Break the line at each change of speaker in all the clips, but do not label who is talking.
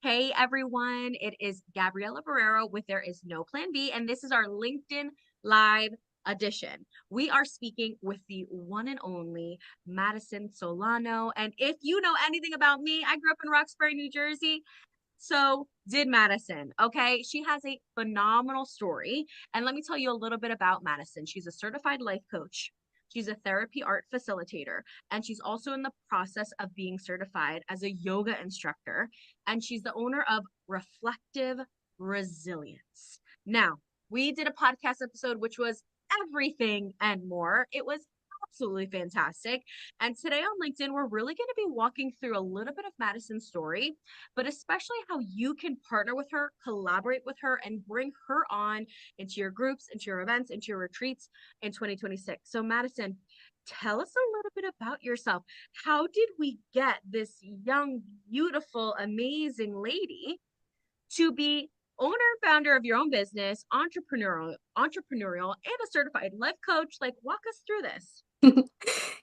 Hey everyone, it is Gabriella Borrero with There Is No Plan B, and this is our LinkedIn Live edition. We are speaking with the one and only Madison Solano. And if you know anything about me, I grew up in Roxbury, New Jersey. So did Madison. Okay. She has a phenomenal story. And let me tell you a little bit about Madison. She's a certified life coach. She's a therapy art facilitator, and she's also in the process of being certified as a yoga instructor. And she's the owner of Reflective Resilience. Now, we did a podcast episode, which was everything and more. It was absolutely fantastic. And today on LinkedIn, we're really going to be walking through a little bit of Madison's story, but especially how you can partner with her, collaborate with her, and bring her on into your groups, into your events, into your retreats in 2026. So, Madison, tell us a little bit about yourself. How did we get this young, beautiful, amazing lady to be owner, founder of your own business, entrepreneurial, and a certified life coach? Like, walk us through this.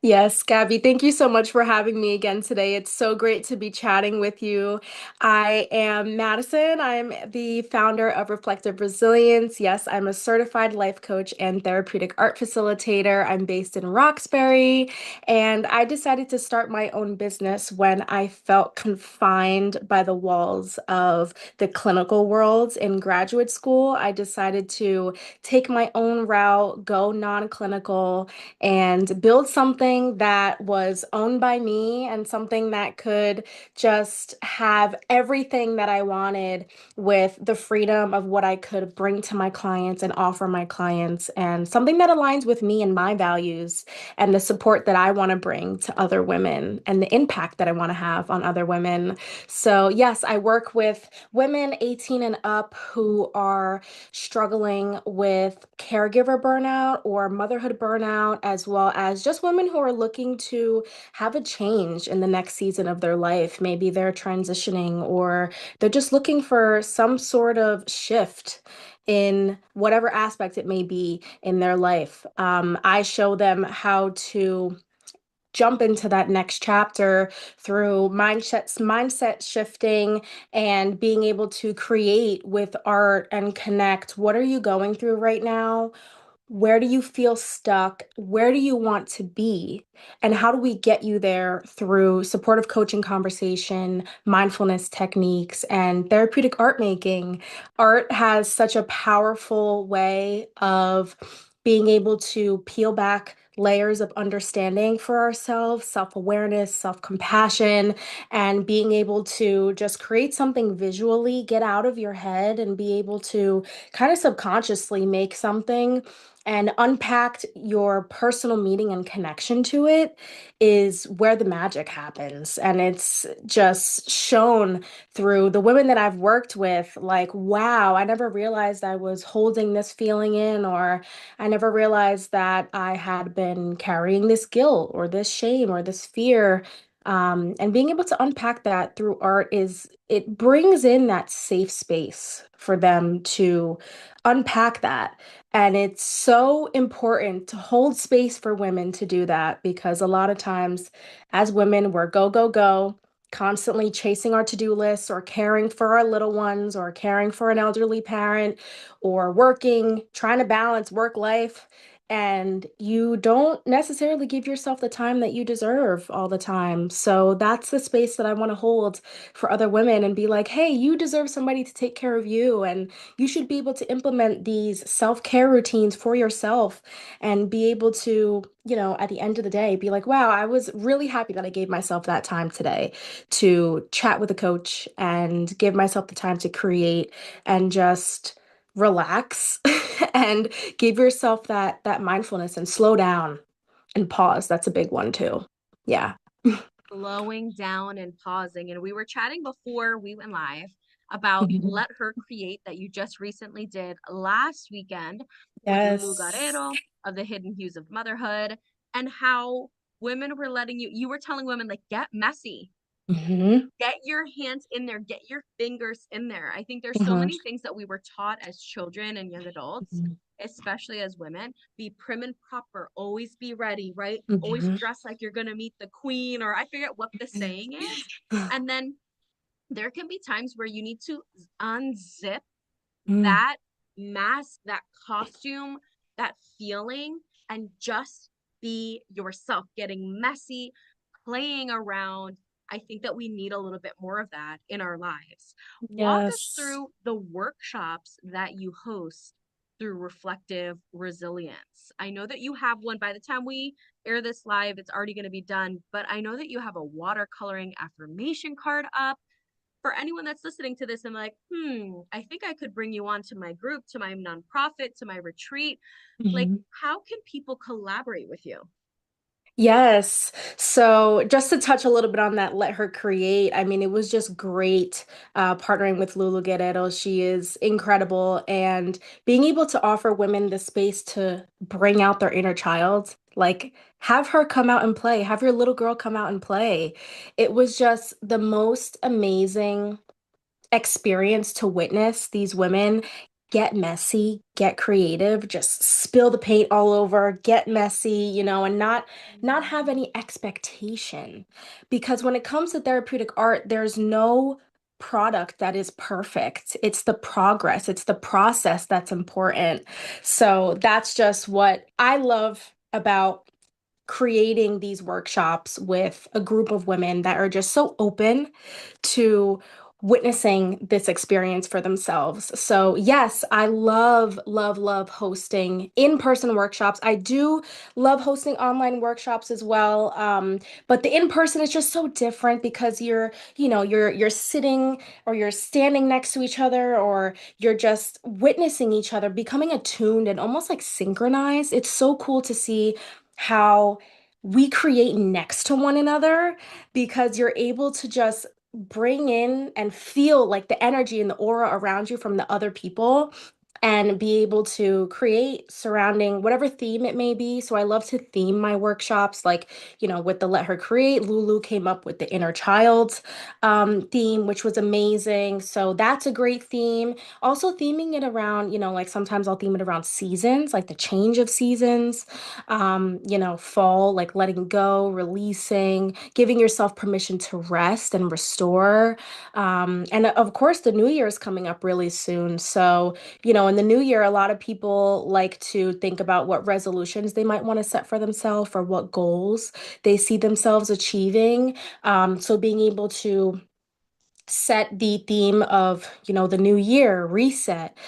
Yes, Gabby, thank you so much for having me again today. It's so great to be chatting with you. I am Madison. I'm the founder of Reflective Resilience. Yes, I'm a certified life coach and therapeutic art facilitator. I'm based in Roxbury, and I decided to start my own business when I felt confined by the walls of the clinical world in graduate school. I decided to take my own route, go non-clinical and build something that was owned by me and something that could just have everything that I wanted with the freedom of what I could bring to my clients and offer my clients, and something that aligns with me and my values and the support that I want to bring to other women and the impact that I want to have on other women. So, yes, I work with women 18 and up who are struggling with caregiver burnout or motherhood burnout, as well as just women who are looking to have a change in the next season of their life. Maybe they're transitioning or they're just looking for some sort of shift in whatever aspect it may be in their life. I show them how to jump into that next chapter through mindset shifting and being able to create with art and connect. What are you going through right now? Where do you feel stuck? Where do you want to be? And how do we get you there through supportive coaching conversation, mindfulness techniques, and therapeutic art making? Art has such a powerful way of being able to peel back layers of understanding for ourselves, self-awareness, self-compassion, and being able to just create something visually, get out of your head, and be able to kind of subconsciously make something and unpacked your personal meaning and connection to it is where the magic happens. And it's just shown through the women that I've worked with, like, wow, I never realized I was holding this feeling in, or I never realized that I had been carrying this guilt or this shame or this fear. And being able to unpack that through art it brings in that safe space for them to unpack that. And it's so important to hold space for women to do that because a lot of times, as women, we're go, go, go, constantly chasing our to-do lists or caring for our little ones or caring for an elderly parent or working, trying to balance work life. And you don't necessarily give yourself the time that you deserve all the time. So that's the space that I want to hold for other women and be like, hey, you deserve somebody to take care of you. And you should be able to implement these self-care routines for yourself and be able to, at the end of the day, be like, wow, I was really happy that I gave myself that time today to chat with a coach and give myself the time to create and just relax and give yourself that mindfulness and slow down and pause. That's a big one too. Yeah.
Slowing down and pausing. And we were chatting before we went live about
Mhm.
Let Her Create that you just recently did last weekend with Lou
Yes.
Guerrero of the Hidden Hues of Motherhood, and how women were letting you were telling women, like, get messy,
Hmm.
get your hands in there, get your fingers in there. I think there's so
Hmm.
many things that we were taught as children and young adults, especially as women. Be prim and proper, always be ready, right? Always
Hmm.
dress like you're gonna meet the queen, or I forget what the saying is. And then there can be times where you need to unzip
Mm,
that mask, that costume, that feeling, and just be yourself, getting messy, playing around. I think that we need a little bit more of that in our lives. Walk us
yes.
through the workshops that you host through reflective resilience. I know that you have one. By the time we air this live, it's already going to be done, but I know that you have a watercoloring affirmation card up. For anyone that's listening to this and like, I think I could bring you on to my group, to my nonprofit, to my retreat. Like,
Mhm.
how can people collaborate with you?
Yes. So just to touch a little bit on that, let her create. I mean, it was just great partnering with Lulu Guerrero. She is incredible. And being able to offer women the space to bring out their inner child, like have her come out and play, have your little girl come out and play. It was just the most amazing experience to witness these women get messy, get creative, just spill the paint all over, get messy, and not have any expectation. Because when it comes to therapeutic art, there's no product that is perfect. It's the progress, it's the process that's important. So that's just what I love about creating these workshops with a group of women that are just so open to witnessing this experience for themselves. So, yes, I love, love, love hosting in-person workshops. I do love hosting online workshops as well. But the in-person is just so different because you're sitting or you're standing next to each other or you're just witnessing each other, becoming attuned and almost like synchronized. It's so cool to see how we create next to one another because you're able to just bring in and feel like the energy and the aura around you from the other people and be able to create surrounding whatever theme it may be. So I love to theme my workshops, like, with the Let Her Create, Lulu came up with the inner child theme, which was amazing. So that's a great theme. Also, theming it around, like sometimes I'll theme it around seasons, like the change of seasons, fall, like letting go, releasing, giving yourself permission to rest and restore. And of course, the new year is coming up really soon. So, in the new year, a lot of people like to think about what resolutions they might want to set for themselves or what goals they see themselves achieving. So being able to set the theme of, the new year, reset,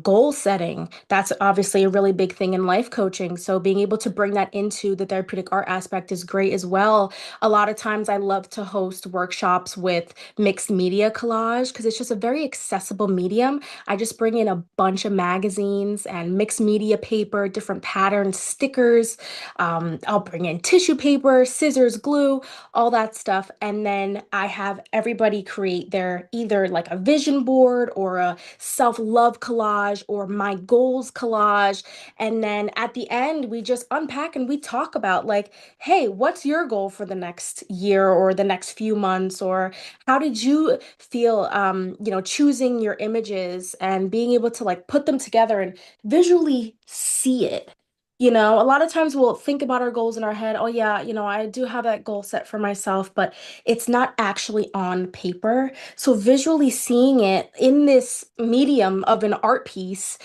goal setting. That's obviously a really big thing in life coaching. So being able to bring that into the therapeutic art aspect is great as well. A lot of times I love to host workshops with mixed media collage because it's just a very accessible medium. I just bring in a bunch of magazines and mixed media paper, different patterns, stickers. I'll bring in tissue paper, scissors, glue, all that stuff. And then I have everybody create their either like a vision board or a self-love collage or my goals collage. And then at the end, we just unpack and we talk about like, hey, what's your goal for the next year or the next few months? Or how did you feel, choosing your images and being able to like put them together and visually see it? A lot of times we'll think about our goals in our head. Oh, yeah, I do have that goal set for myself, but it's not actually on paper. So visually seeing it in this medium of an art piece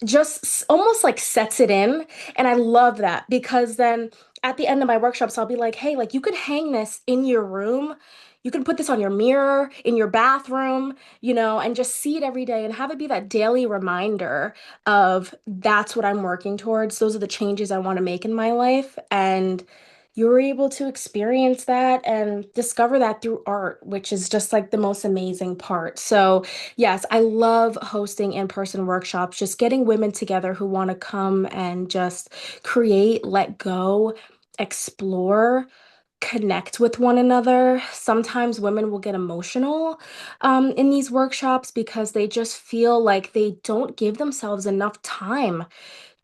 just almost like sets it in. And I love that because then at the end of my workshops, I'll be like, hey, like you could hang this in your room. You can put this on your mirror, in your bathroom, and just see it every day and have it be that daily reminder of that's what I'm working towards. Those are the changes I want to make in my life. And you were able to experience that and discover that through art, which is just like the most amazing part. So, yes, I love hosting in-person workshops, just getting women together who want to come and just create, let go, explore, connect with one another. Sometimes women will get emotional in these workshops because they just feel like they don't give themselves enough time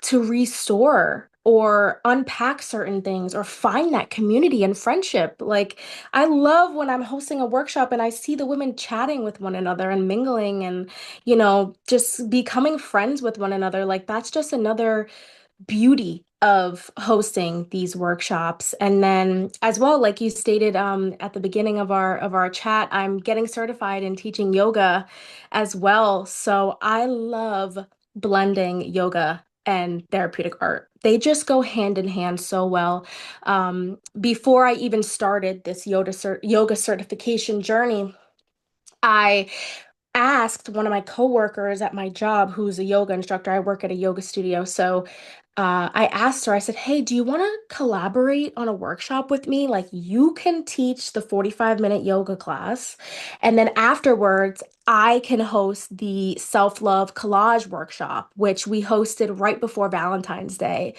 to restore or unpack certain things or find that community and friendship. Like, I love when I'm hosting a workshop and I see the women chatting with one another and mingling and, just becoming friends with one another. Like, that's just another beauty of hosting these workshops. And then as well, like you stated at the beginning of our chat, I'm getting certified in teaching yoga as well. So I love blending yoga and therapeutic art. They just go hand in hand so well. Before I even started this yoga certification journey, I asked one of my coworkers at my job, who's a yoga instructor. I work at a yoga studio. So I asked her, I said, hey, do you want to collaborate on a workshop with me? Like, you can teach the 45-minute yoga class. And then afterwards, I can host the self-love collage workshop, which we hosted right before Valentine's Day.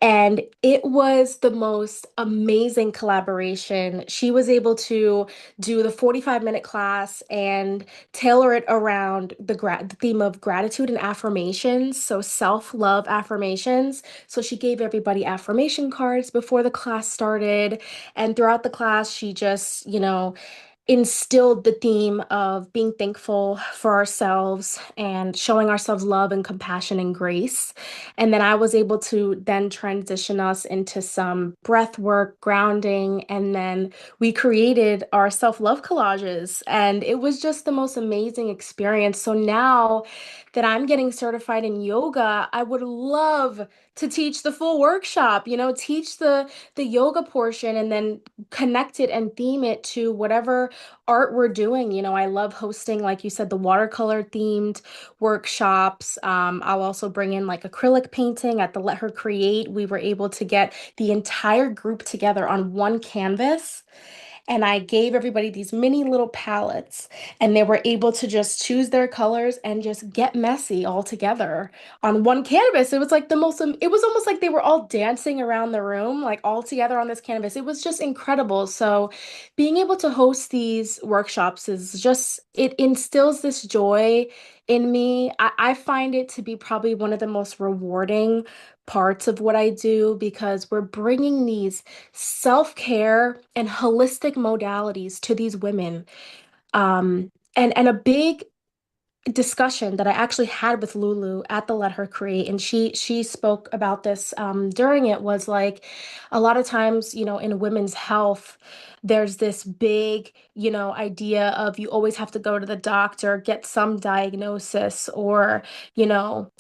And it was the most amazing collaboration. She was able to do the 45-minute class and tailor it around the theme of gratitude and affirmations, so self-love affirmations. So she gave everybody affirmation cards before the class started, and throughout the class, she just, instilled the theme of being thankful for ourselves and showing ourselves love and compassion and grace. And then I was able to then transition us into some breath work, grounding, and then we created our self-love collages. And it was just the most amazing experience. So now that I'm getting certified in yoga, I would love to teach the full workshop, teach the yoga portion and then connect it and theme it to whatever art we're doing. I love hosting, like you said, the watercolor themed workshops. I'll also bring in like acrylic painting at the Let Her Create. We were able to get the entire group together on one canvas. And I gave everybody these mini little palettes, and they were able to just choose their colors and just get messy all together on one canvas. It was like it was almost like they were all dancing around the room, like all together on this canvas. It was just incredible. So, being able to host these workshops it instills this joy in me. I find it to be probably one of the most rewarding parts of what I do because we're bringing these self-care and holistic modalities to these women. And a big discussion that I actually had with Lulu at the Let Her Create, and she spoke about this during it was like a lot of times, in women's health, there's this big, idea of you always have to go to the doctor, get some diagnosis, or,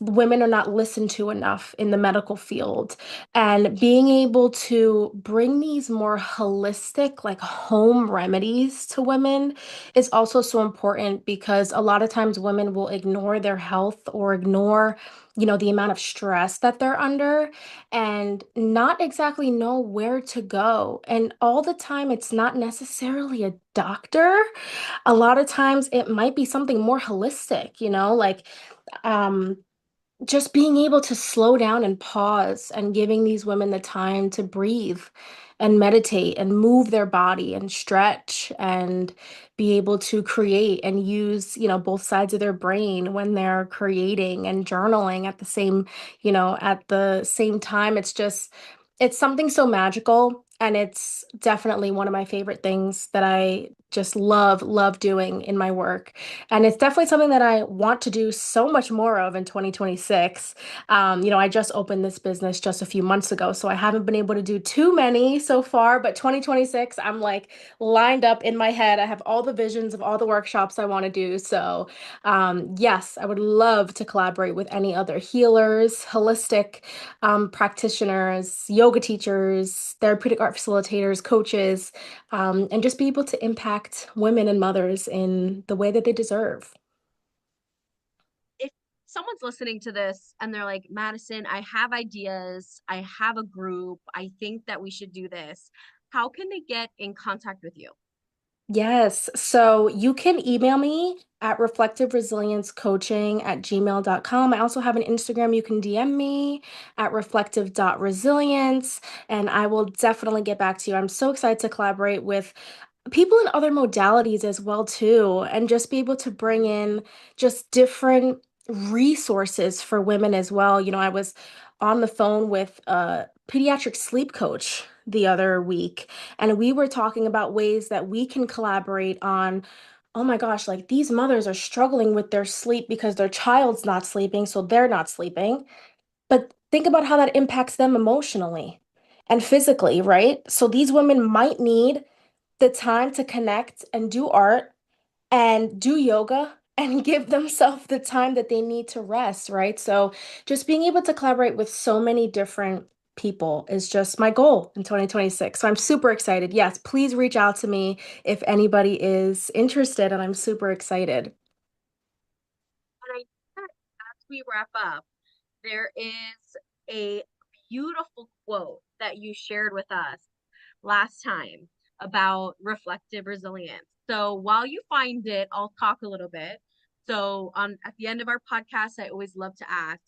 women are not listened to enough in the medical field. And being able to bring these more holistic, like home remedies to women is also so important because a lot of times women will ignore their health or ignore, the amount of stress that they're under and not exactly know where to go. And all the time, it's not necessarily a doctor. A lot of times, it might be something more holistic, like, um, just being able to slow down and pause and giving these women the time to breathe and meditate and move their body and stretch and be able to create and use, both sides of their brain when they're creating and journaling at the same time. It's something so magical. And it's definitely one of my favorite things that I just love doing in my work. And it's definitely something that I want to do so much more of in 2026. I just opened this business just a few months ago, so I haven't been able to do too many so far, but 2026, I'm like lined up in my head. I have all the visions of all the workshops I want to do. So, yes, I would love to collaborate with any other healers, holistic practitioners, yoga teachers, therapeutic art facilitators, coaches, and just be able to impact women and mothers in the way that they deserve.
If someone's listening to this and they're like, Madison, I have ideas, I have a group, I think that we should do this, how can they get in contact with you?
Yes. So you can email me at reflectiveresiliencecoaching@gmail.com. I also have an Instagram. You can DM me at reflective.resilience, and I will definitely get back to you. I'm so excited to collaborate with people in other modalities as well too, and just be able to bring in just different resources for women as well. I was on the phone with a pediatric sleep coach the other week, and we were talking about ways that we can collaborate on, oh my gosh, like these mothers are struggling with their sleep because their child's not sleeping, so they're not sleeping. But think about how that impacts them emotionally and physically, right? So these women might need the time to connect and do art and do yoga and give themselves the time that they need to rest, right? So just being able to collaborate with so many different people is just my goal in 2026. So I'm super excited. Yes, please reach out to me if anybody is interested, and I'm super excited.
And I as we wrap up, there is a beautiful quote that you shared with us last time about reflective resilience. So while you find it, I'll talk a little bit. So on at the end of our podcast, I always love to ask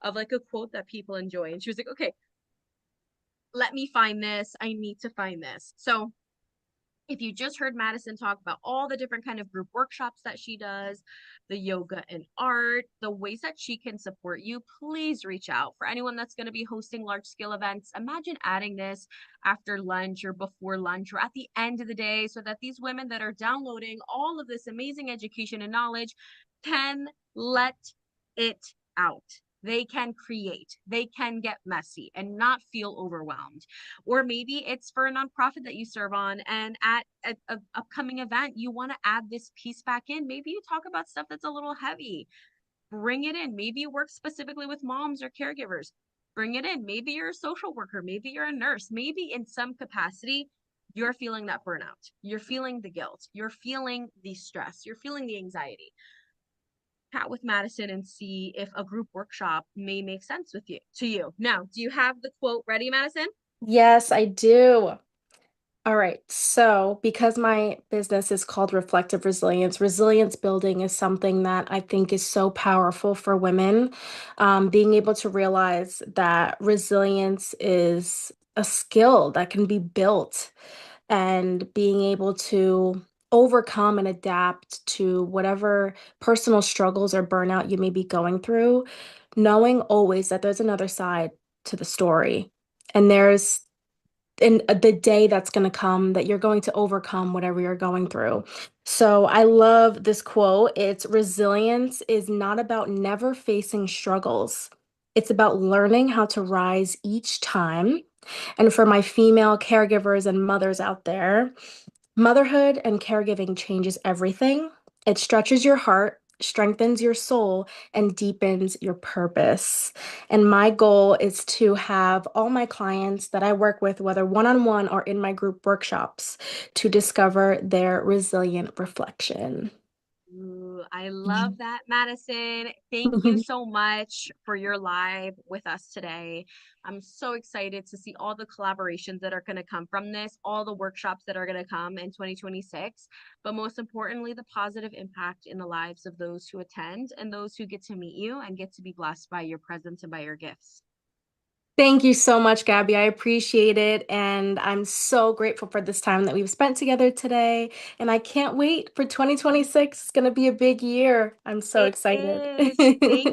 of like a quote that people enjoy. And she was like, okay, let me find this. I need to find this. So if you just heard Madison talk about all the different kind of group workshops that she does, the yoga and art, the ways that she can support you, please reach out. For anyone that's going to be hosting large scale events, imagine adding this after lunch or before lunch or at the end of the day so that these women that are downloading all of this amazing education and knowledge can let it out. They can create, they can get messy and not feel overwhelmed. Or maybe it's for a nonprofit that you serve on, and at an upcoming event, you want to add this piece back in. Maybe you talk about stuff that's a little heavy. Bring it in. Maybe you work specifically with moms or caregivers. Bring it in. Maybe you're a social worker. Maybe you're a nurse. Maybe in some capacity, you're feeling that burnout. You're feeling the guilt. You're feeling the stress. You're feeling the anxiety. Chat with Madison and see if a group workshop may make sense with you to you. Now, do you have the quote ready, Madison?
Yes, I do. All right. So, because my business is called Reflective Resilience, resilience building is something that I think is so powerful for women. Being able to realize that resilience is a skill that can be built, and being able to overcome and adapt to whatever personal struggles or burnout you may be going through, knowing always that there's another side to the story. And there's in the day that's going to come that you're going to overcome whatever you're going through. So I love this quote. It's resilience is not about never facing struggles. It's about learning how to rise each time. And for my female caregivers and mothers out there, motherhood and caregiving changes everything. It stretches your heart, strengthens your soul, and deepens your purpose. And my goal is to have all my clients that I work with, whether one-on-one or in my group workshops, to discover their resilient reflection.
Ooh, I love that, Madison. Thank you so much for your live with us today. I'm so excited to see all the collaborations that are going to come from this, all the workshops that are going to come in 2026, but most importantly, the positive impact in the lives of those who attend and those who get to meet you and get to be blessed by your presence and by your gifts.
Thank you so much, Gabby. I appreciate it. And I'm so grateful for this time that we've spent together today. And I can't wait for 2026. It's going to be a big year. I'm so
It
excited.
is. Thank you.